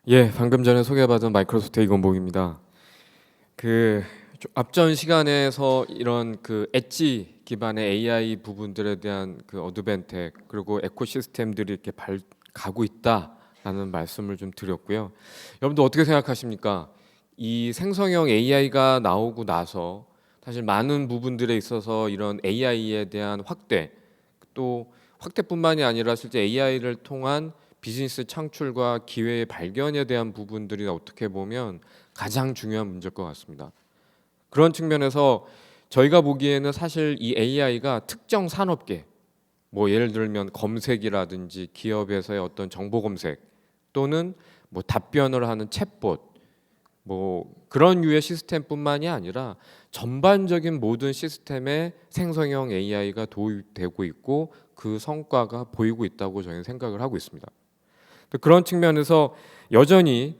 예, 방금 전에 소개받은 마이크로소프트 이건복입니다. 앞전 시간에서 이런 엣지 기반의 AI 부분들에 대한 어드밴텍 그리고 에코시스템들이 이렇게 가고 있다라는 말씀을 좀 드렸고요. 여러분들 어떻게 생각하십니까? 이 생성형 AI가 나오고 나서 사실 많은 부분들에 있어서 이런 AI에 대한 확대, 또 확대뿐만이 아니라 실제 AI를 통한 비즈니스 창출과 기회의 발견에 대한 부분들이 어떻게 보면 가장 중요한 문제일 것 같습니다. 그런 측면에서 저희가 보기에는 사실 이 AI가 특정 산업계, 뭐 예를 들면 검색이라든지 기업에서의 어떤 정보 검색 또는 뭐 답변을 하는 챗봇, 뭐 그런 유의 시스템뿐만이 아니라 전반적인 모든 시스템에 생성형 AI가 도입되고 있고 그 성과가 보이고 있다고 저희는 생각을 하고 있습니다. 그런 측면에서 여전히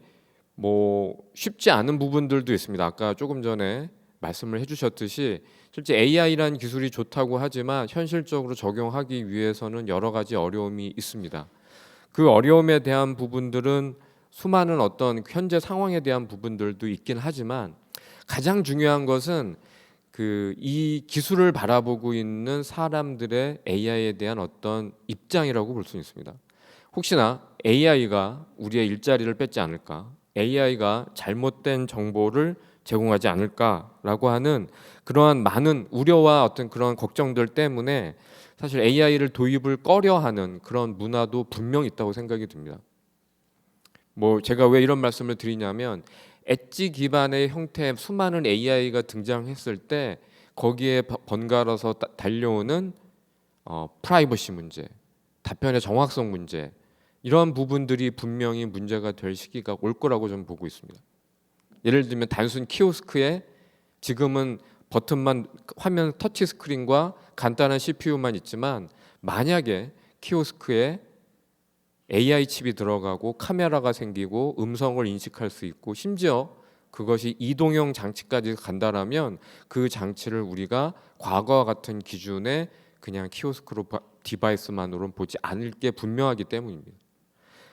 뭐 쉽지 않은 부분들도 있습니다. 아까 조금 전에 말씀을 해주셨듯이 실제 AI라는 기술이 좋다고 하지만 현실적으로 적용하기 위해서는 여러 가지 어려움이 있습니다. 그 어려움에 대한 부분들은 수많은 어떤 현재 상황에 대한 부분들도 있긴 하지만 가장 중요한 것은 이 기술을 바라보고 있는 사람들의 AI에 대한 어떤 입장이라고 볼 수 있습니다. 혹시나 AI가 우리의 일자리를 뺏지 않을까? AI가 잘못된 정보를 제공하지 않을까라고 하는 그러한 많은 우려와 어떤 그런 걱정들 때문에 사실 AI를 도입을 꺼려하는 그런 문화도 분명 있다고 생각이 듭니다. 뭐 제가 왜 이런 말씀을 드리냐면 엣지 기반의 형태의 수많은 AI가 등장했을 때 거기에 번갈아서 달려오는 프라이버시 문제, 답변의 정확성 문제, 이런 부분들이 분명히 문제가 될 시기가 올 거라고 저는 보고 있습니다. 예를 들면 단순 키오스크에 지금은 버튼만, 화면 터치 스크린과 간단한 CPU만 있지만 만약에 키오스크에 AI 칩이 들어가고 카메라가 생기고 음성을 인식할 수 있고 심지어 그것이 이동형 장치까지 간다라면 그 장치를 우리가 과거와 같은 기준의 그냥 키오스크로 디바이스만으로는 보지 않을 게 분명하기 때문입니다.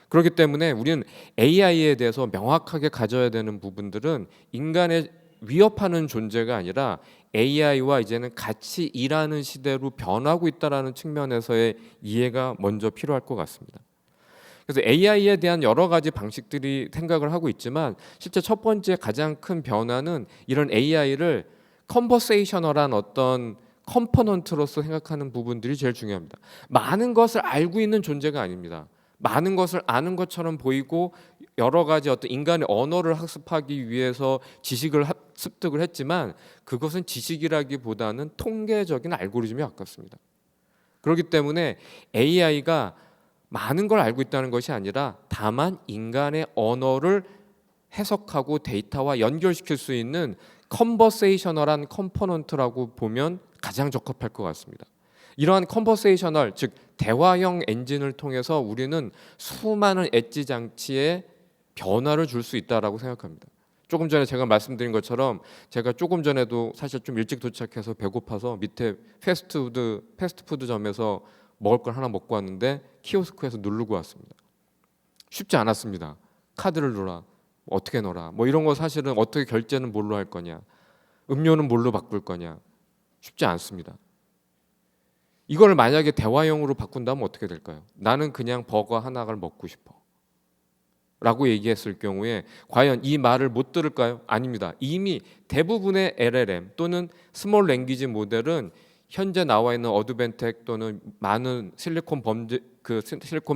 그렇기 때문에 우리는 AI에 대해서 명확하게 가져야 되는 부분들은 인간의 위협하는 존재가 아니라 AI와 이제는 같이 일하는 시대로 변하고 있다라는 측면에서의 이해가 먼저 필요할 것 같습니다. 그래서 AI에 대한 여러 가지 방식들이 생각을 하고 있지만 실제 첫 번째 가장 큰 변화는 이런 AI를 컨버세이셔널한 어떤 컴포넌트로서 생각하는 부분들이 제일 중요합니다. 많은 것을 알고 있는 존재가 아닙니다. 많은 것을 아는 것처럼 보이고 여러 가지 어떤 인간의 언어를 학습하기 위해서 지식을 습득을 했지만 그것은 지식이라기보다는 통계적인 알고리즘에 가깝습니다. 그렇기 때문에 AI가 많은 걸 알고 있다는 것이 아니라 다만 인간의 언어를 해석하고 데이터와 연결시킬 수 있는 컨버세이셔널한 컴포넌트라고 보면 가장 적합할 것 같습니다. 이러한 컨버세이셔널, 즉 대화형 엔진을 통해서 우리는 수많은 엣지 장치에 변화를 줄 수 있다라고 생각합니다. 조금 전에 제가 말씀드린 것처럼 제가 조금 전에도 사실 좀 일찍 도착해서 배고파서 밑에 패스트푸드점에서 먹을 걸 하나 먹고 왔는데 키오스크에서 누르고 왔습니다. 쉽지 않았습니다. 카드를 넣어라, 어떻게 넣어라, 뭐 이런 거 사실은 어떻게 결제는 뭘로 할 거냐, 음료는 뭘로 바꿀 거냐, 쉽지 않습니다. 이걸 만약에 대화형으로 바꾼다면 어떻게 될까요? 나는 그냥 버거 하나를 먹고 싶어 라고 얘기했을 경우에 과연 이 말을 못 들을까요? 아닙니다. 이미 대부분의 LLM 또는 스몰 랭귀지 모델은 현재 나와 있는 어드밴텍 또는 많은 실리콘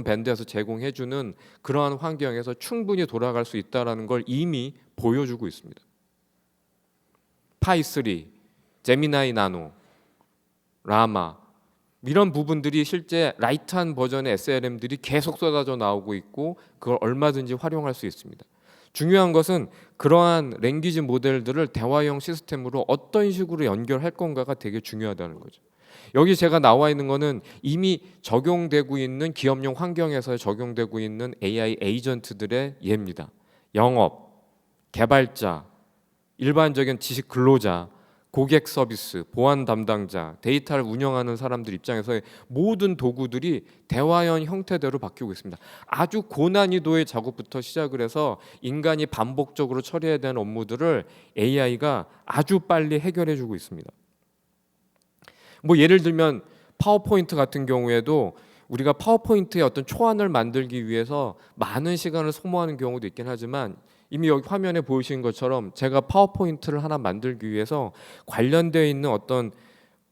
밴드에서 제공해주는 그러한 환경에서 충분히 돌아갈 수 있다는 걸 이미 보여주고 있습니다. 파이3, 제미나이 나노, 라마 이런 부분들이 실제 라이트한 버전의 SLM들이 계속 쏟아져 나오고 있고 그걸 얼마든지 활용할 수 있습니다. 중요한 것은 그러한 랭귀지 모델들을 대화형 시스템으로 어떤 식으로 연결할 건가가 되게 중요하다는 거죠. 여기 제가 나와 있는 거는 이미 적용되고 있는 기업용 환경에서 적용되고 있는 AI 에이전트들의 예입니다. 영업, 개발자, 일반적인 지식 근로자, 고객 서비스, 보안 담당자, 데이터를 운영하는 사람들 입장에서의 모든 도구들이 대화형 형태대로 바뀌고 있습니다. 아주 고난이도의 작업부터 시작을 해서 인간이 반복적으로 처리해야 되는 업무들을 AI가 아주 빨리 해결해 주고 있습니다. 뭐 예를 들면 파워포인트 같은 경우에도 우리가 파워포인트의 어떤 초안을 만들기 위해서 많은 시간을 소모하는 경우도 있긴 하지만 이미 여기 화면에 보이신 것처럼 제가 파워포인트를 하나 만들기 위해서 관련되어 있는 어떤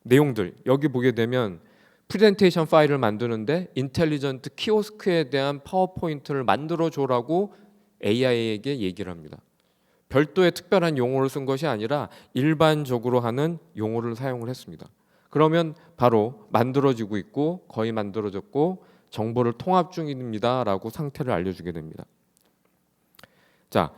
내용들 여기 보게 되면 프레젠테이션 파일을 만드는데 인텔리전트 키오스크에 대한 파워포인트를 만들어줘라고 AI에게 얘기를 합니다. 별도의 특별한 용어를 쓴 것이 아니라 일반적으로 하는 용어를 사용을 했습니다. 그러면 바로 만들어지고 있고 거의 만들어졌고 정보를 통합 중입니다 라고 상태를 알려주게 됩니다. 자,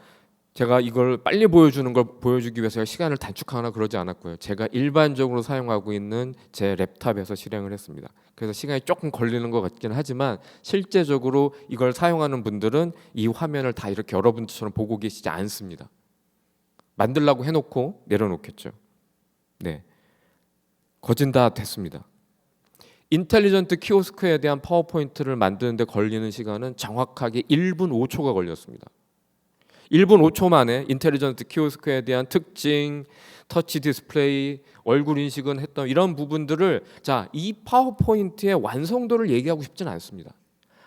제가 이걸 빨리 보여주는 걸 보여주기 위해서 시간을 단축하거나 그러지 않았고요. 제가 일반적으로 사용하고 있는 제 랩탑에서 실행을 했습니다. 그래서 시간이 조금 걸리는 것 같긴 하지만 실제적으로 이걸 사용하는 분들은 이 화면을 다 이렇게 여러분들처럼 보고 계시지 않습니다. 만들라고 해놓고 내려놓겠죠. 네, 거진 다 됐습니다. 인텔리전트 키오스크에 대한 파워포인트를 만드는데 걸리는 시간은 정확하게 1분 5초가 걸렸습니다. 1분 5초 만에 인텔리전트 키오스크에 대한 특징, 터치 디스플레이, 얼굴 인식은 했던 이런 부분들을 이 파워포인트의 완성도를 얘기하고 싶지는 않습니다.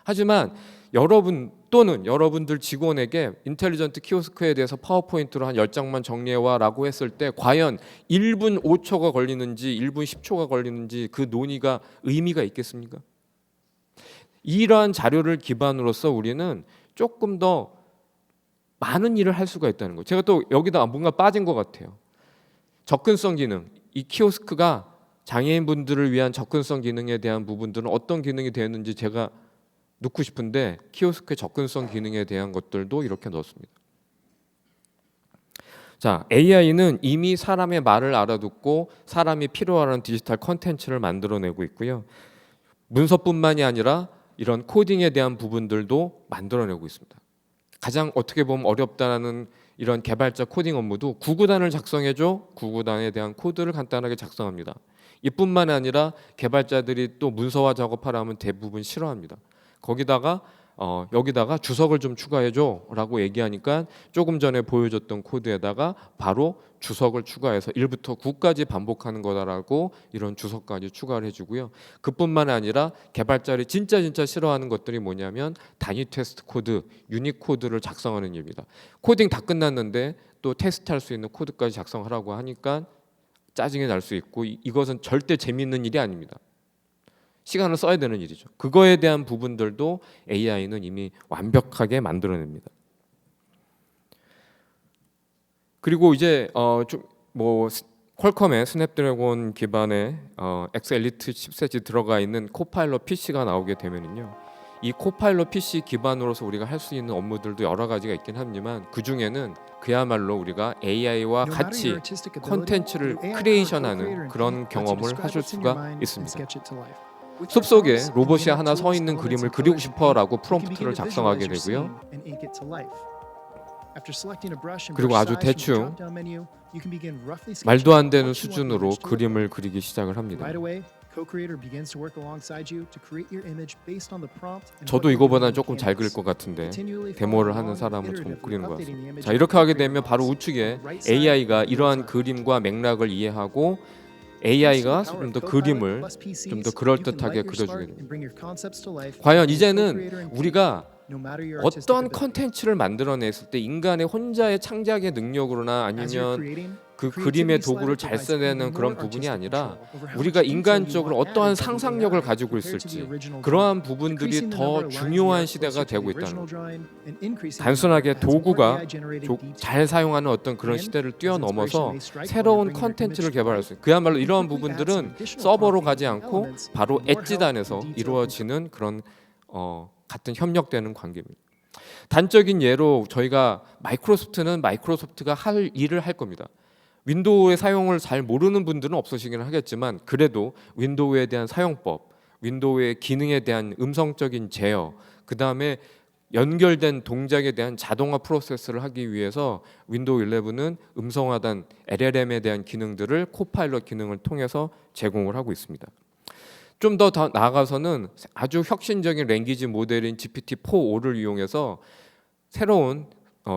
하지만 여러분 또는 여러분들 직원에게 인텔리전트 키오스크에 대해서 파워포인트로 한 10장만 정리해와 라고 했을 때 과연 1분 5초가 걸리는지 1분 10초가 걸리는지 그 논의가 의미가 있겠습니까? 이러한 자료를 기반으로서 우리는 조금 더 많은 일을 할 수가 있다는 거예요. 제가 또 여기다 뭔가 빠진 것 같아요. 접근성 기능, 이 키오스크가 장애인분들을 위한 접근성 기능에 대한 부분들은 어떤 기능이 되었는지 제가 넣고 싶은데 키오스크의 접근성 기능에 대한 것들도 이렇게 넣었습니다. 자, AI는 이미 사람의 말을 알아듣고 사람이 필요하는 디지털 컨텐츠를 만들어내고 있고요. 문서뿐만이 아니라 이런 코딩에 대한 부분들도 만들어내고 있습니다. 가장 어떻게 보면 어렵다는 이런 개발자 코딩 업무도 구구단을 작성해줘 구구단에 대한 코드를 간단하게 작성합니다. 이뿐만 아니라 개발자들이 또 문서화 작업하라 하면 대부분 싫어합니다. 거기다가 여기다가 주석을 좀 추가해줘라고 얘기하니까 조금 전에 보여줬던 코드에다가 바로 주석을 추가해서 1부터 9까지 반복하는 거다라고 이런 주석까지 추가를 해주고요. 그뿐만 아니라 개발자들이 진짜 싫어하는 것들이 뭐냐면 단위 테스트 코드, 유닛 코드를 작성하는 일입니다. 코딩 다 끝났는데 또 테스트할 수 있는 코드까지 작성하라고 하니까 짜증이 날 수 있고 이것은 절대 재미있는 일이 아닙니다. 시간을 써야 되는 일이죠. 그거에 대한 부분들도 AI는 이미 완벽하게 만들어냅니다. 그리고 이제 퀄컴의 스냅드래곤 기반의 X 엘리트 칩셋이 들어가 있는 코파일럿 PC가 나오게 되면은요, 이 코파일럿 PC 기반으로서 우리가 할 수 있는 업무들도 여러 가지가 있긴 합니다만 그 중에는 그야말로 우리가 AI와 같이 컨텐츠를 크리에이션하는 그런 경험을 하실 수가 있습니다. 숲속에 로봇이 하나 서 있는 그림을 그리고 싶어라고 프롬프트를 작성하게 되고요. 그리고 아주 대충 말도 안 되는 수준으로 그림을 그리기 시작을 합니다. 저도 이거보다 조금 잘 그릴 것 같은데 데모를 하는 사람은 좀 못 그리는 것 같습니다. 자, 이렇게 하게 되면 바로 우측에 AI가 이러한 그림과 맥락을 이해하고 AI가 좀 더 그림을 좀 더 그럴듯하게 그려주게 됩니다. 과연 이제는 우리가 어떤 컨텐츠를 만들어냈을 때 인간의 혼자의 창작의 능력으로나 아니면 그 그림의 도구를 잘 써야 되는 그런 부분이 아니라 우리가 인간적으로 어떠한 상상력을 가지고 있을지 그러한 부분들이 더 중요한 시대가 되고 있다는 거죠. 단순하게 도구가 잘 사용하는 어떤 그런 시대를 뛰어넘어서 새로운 컨텐츠를 개발할 수 있는, 그야말로 이러한 부분들은 서버로 가지 않고 바로 엣지단에서 이루어지는 그런 같은 협력되는 관계입니다. 단적인 예로 저희가 마이크로소프트는 마이크로소프트가 할 일을 할 겁니다. 윈도우의 사용을 잘 모르는 분들은 없으시긴 하겠지만 그래도 윈도우에 대한 사용법, 윈도우의 기능에 대한 음성적인 제어, 그 다음에 연결된 동작에 대한 자동화 프로세스를 하기 위해서 윈도우 11은 음성 하단 LLM에 대한 기능들을 코파일럿 기능을 통해서 제공을 하고 있습니다. 좀 더 나아가서는 아주 혁신적인 랭귀지 모델인 GPT-4.5를 이용해서 새로운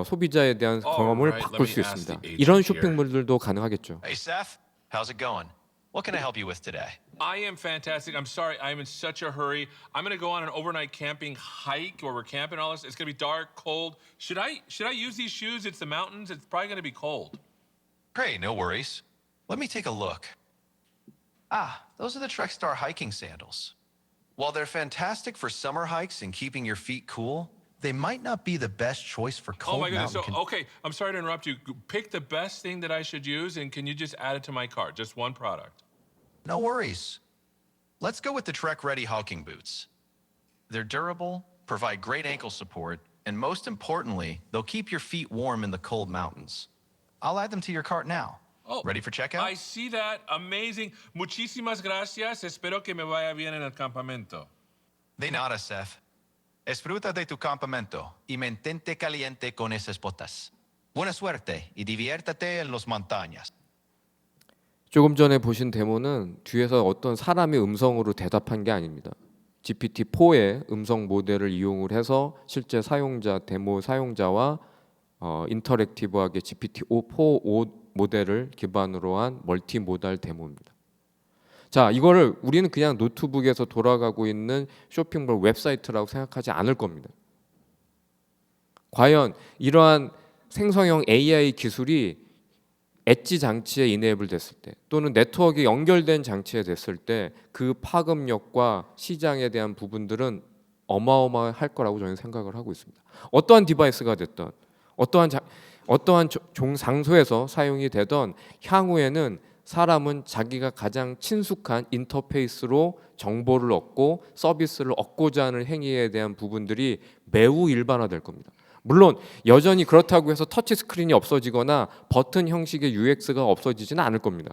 소비자에 대한 경험을 바꿀 수 있습니다. 이런 쇼핑몰들도 가능하겠죠. Hey Seth, how's it going? What can I help you with today? I am fantastic. I'm sorry, I'm in such a hurry. I'm gonna go on an overnight camping hike where we're camping all this. It's gonna be dark, cold. Should I use these shoes? It's the mountains. It's probably gonna be cold. Great, no worries. Let me take a look. Ah, those are the Trek Star hiking sandals. While they're fantastic for summer hikes and keeping your feet cool, they might not be the best choice for Oh cold my goodness. mountain So okay, I'm sorry to interrupt you. Pick the best thing that I should use, and can you just add it to my cart? Just one product. No worries. Let's go with the Trek Ready hiking boots. They're durable, provide great ankle support, and most importantly, they'll keep your feet warm in the cold mountains. I'll add them to your cart now. Oh, Ready for checkout? I see that. Amazing. Muchísimas gracias. Espero que me vaya bien en el campamento. De nada, Seth. Disfruta de tu campamento y mantente caliente con esas botas. Buena suerte y diviértate en las montañas. 조금 전에 보신 데모는 뒤에서 어떤 사람의 음성으로 대답한 게 아닙니다. GPT-4의 음성 모델을 이용을 해서 실제 사용자, 데모 사용자와 인터랙티브하게 GPT-4 모델을 기반으로 한 멀티모달 데모입니다. 자, 이거를 우리는 그냥 노트북에서 돌아가고 있는 쇼핑몰 웹사이트라고 생각하지 않을 겁니다. 과연 이러한 생성형 AI 기술이 엣지 장치에 이네이블 됐을 때 또는 네트워크에 연결된 장치에 됐을 때 그 파급력과 시장에 대한 부분들은 어마어마할 거라고 저는 생각을 하고 있습니다. 어떠한 디바이스가 됐던 어떠한 장소에서 사용이 되던 향후에는 사람은 자기가 가장 친숙한 인터페이스로 정보를 얻고 서비스를 얻고자 하는 행위에 대한 부분들이 매우 일반화될 겁니다. 물론 여전히 그렇다고 해서 터치 스크린이 없어지거나 버튼 형식의 UX가 없어지지는 않을 겁니다.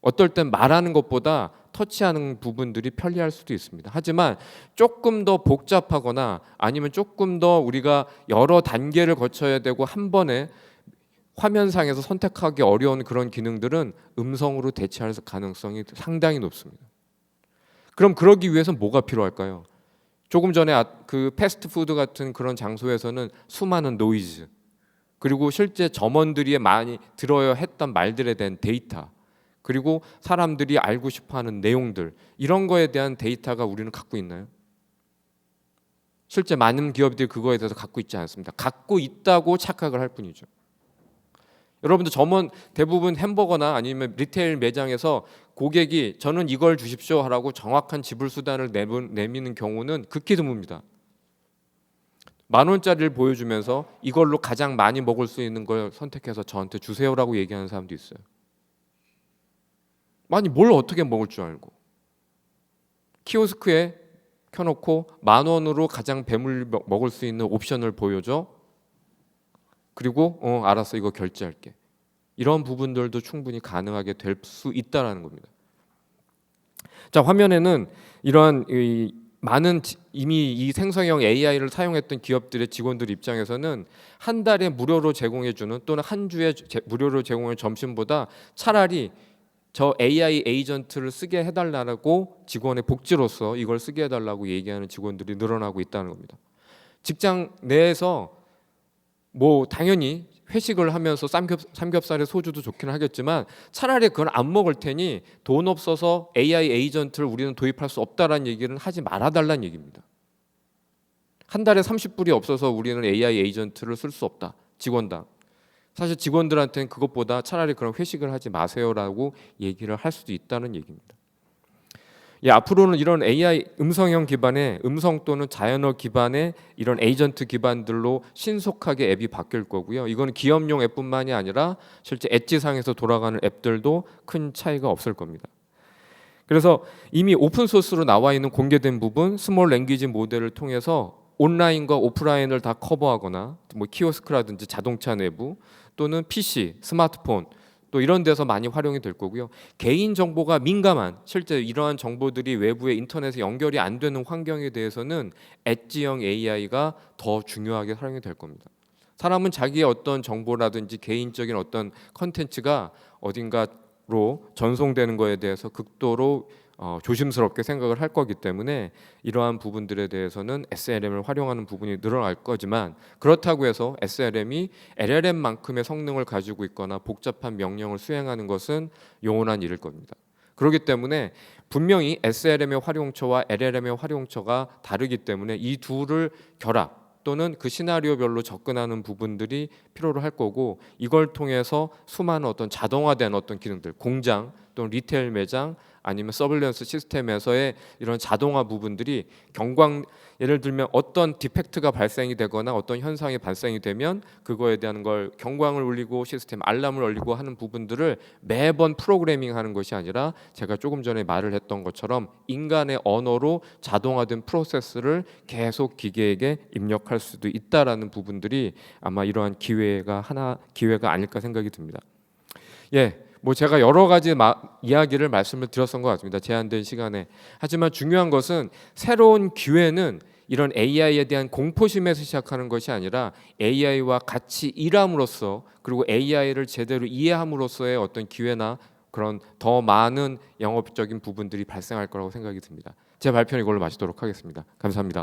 어떨 땐 말하는 것보다 터치하는 부분들이 편리할 수도 있습니다. 하지만 조금 더 복잡하거나 아니면 조금 더 우리가 여러 단계를 거쳐야 되고 한 번에 화면상에서 선택하기 어려운 그런 기능들은 음성으로 대체할 가능성이 상당히 높습니다. 그럼 그러기 위해서 뭐가 필요할까요? 조금 전에 그 패스트푸드 같은 그런 장소에서는 수많은 노이즈, 그리고 실제 점원들이 많이 들어야 했던 말들에 대한 데이터, 그리고 사람들이 알고 싶어하는 내용들, 이런 거에 대한 데이터가 우리는 갖고 있나요? 실제 많은 기업들이 그거에 대해서 갖고 있지 않습니다. 갖고 있다고 착각을 할 뿐이죠. 여러분들 점원 대부분 햄버거나 아니면 리테일 매장에서 고객이 저는 이걸 주십시오 하라고 정확한 지불 수단을 내미는 경우는 극히 드뭅니다. 10,000원짜리를 보여주면서 이걸로 가장 많이 먹을 수 있는 걸 선택해서 저한테 주세요라고 얘기하는 사람도 있어요. 아니 뭘 어떻게 먹을 줄 알고. 키오스크에 켜놓고 10,000원으로 가장 배물 먹을 수 있는 옵션을 보여줘. 그리고 알았어, 이거 결제할게. 이런 부분들도 충분히 가능하게 될 수 있다라는 겁니다. 자, 화면에는 이러한 많은 이미 이 생성형 AI를 사용했던 기업들의 직원들 입장에서는 한 달에 무료로 제공해주는 또는 한 주에 무료로 제공할 점심보다 차라리 저 AI 에이전트를 쓰게 해달라고 직원의 복지로서 이걸 쓰게 해달라고 얘기하는 직원들이 늘어나고 있다는 겁니다. 직장 내에서 뭐 당연히 회식을 하면서 삼겹살에 소주도 좋긴 하겠지만 차라리 그건 안 먹을 테니 돈 없어서 AI 에이전트를 우리는 도입할 수 없다라는 얘기를 하지 말아달라는 얘기입니다. 한 달에 30불이 없어서 우리는 AI 에이전트를 쓸 수 없다. 직원당. 사실 직원들한테는 그것보다 차라리 그런 회식을 하지 마세요라고 얘기를 할 수도 있다는 얘기입니다. 앞으로는 이런 AI 음성형 기반의 음성 또는 자연어 기반의 이런 에이전트 기반들로 신속하게 앱이 바뀔 거고요. 이거는 기업용 앱뿐만이 아니라 실제 엣지상에서 돌아가는 앱들도 큰 차이가 없을 겁니다. 그래서 이미 오픈 소스로 나와 있는 공개된 부분 스몰 랭귀지 모델을 통해서 온라인과 오프라인을 다 커버하거나 뭐 키오스크라든지 자동차 내부 또는 PC, 스마트폰 또 이런 데서 많이 활용이 될 거고요. 개인 정보가 민감한 실제 이러한 정보들이 외부의 인터넷에 연결이 안 되는 환경에 대해서는 엣지형 AI가 더 중요하게 활용이 될 겁니다. 사람은 자기의 어떤 정보라든지 개인적인 어떤 컨텐츠가 어딘가로 전송되는 거에 대해서 극도로 조심스럽게 생각을 할 거기 때문에 이러한 부분들에 대해서는 SLM을 활용하는 부분이 늘어날 거지만 그렇다고 해서 SLM이 LLM만큼의 성능을 가지고 있거나 복잡한 명령을 수행하는 것은 영원한 일일 겁니다. 그렇기 때문에 분명히 SLM의 활용처와 LLM의 활용처가 다르기 때문에 이 둘을 결합 또는 그 시나리오별로 접근하는 부분들이 필요로 할 거고 이걸 통해서 수많은 어떤 자동화된 어떤 기능들, 공장 또는 리테일 매장 아니면 서블런스 시스템에서의 이런 자동화 부분들이 예를 들면 어떤 디펙트가 발생이 되거나 어떤 현상이 발생이 되면 그거에 대한 걸 경광을 울리고 시스템 알람을 울리고 하는 부분들을 매번 프로그래밍하는 것이 아니라 제가 조금 전에 말을 했던 것처럼 인간의 언어로 자동화된 프로세스를 계속 기계에게 입력할 수도 있다라는 부분들이 아마 이러한 기회가 아닐까 생각이 듭니다. 예. 뭐 제가 여러 가지 이야기를 말씀을 드렸던 것 같습니다. 제한된 시간에. 하지만 중요한 것은 새로운 기회는 이런 AI에 대한 공포심에서 시작하는 것이 아니라 AI와 같이 일함으로써 그리고 AI를 제대로 이해함으로써의 어떤 기회나 그런 더 많은 영업적인 부분들이 발생할 거라고 생각이 듭니다. 제 발표는 이걸로 마치도록 하겠습니다. 감사합니다.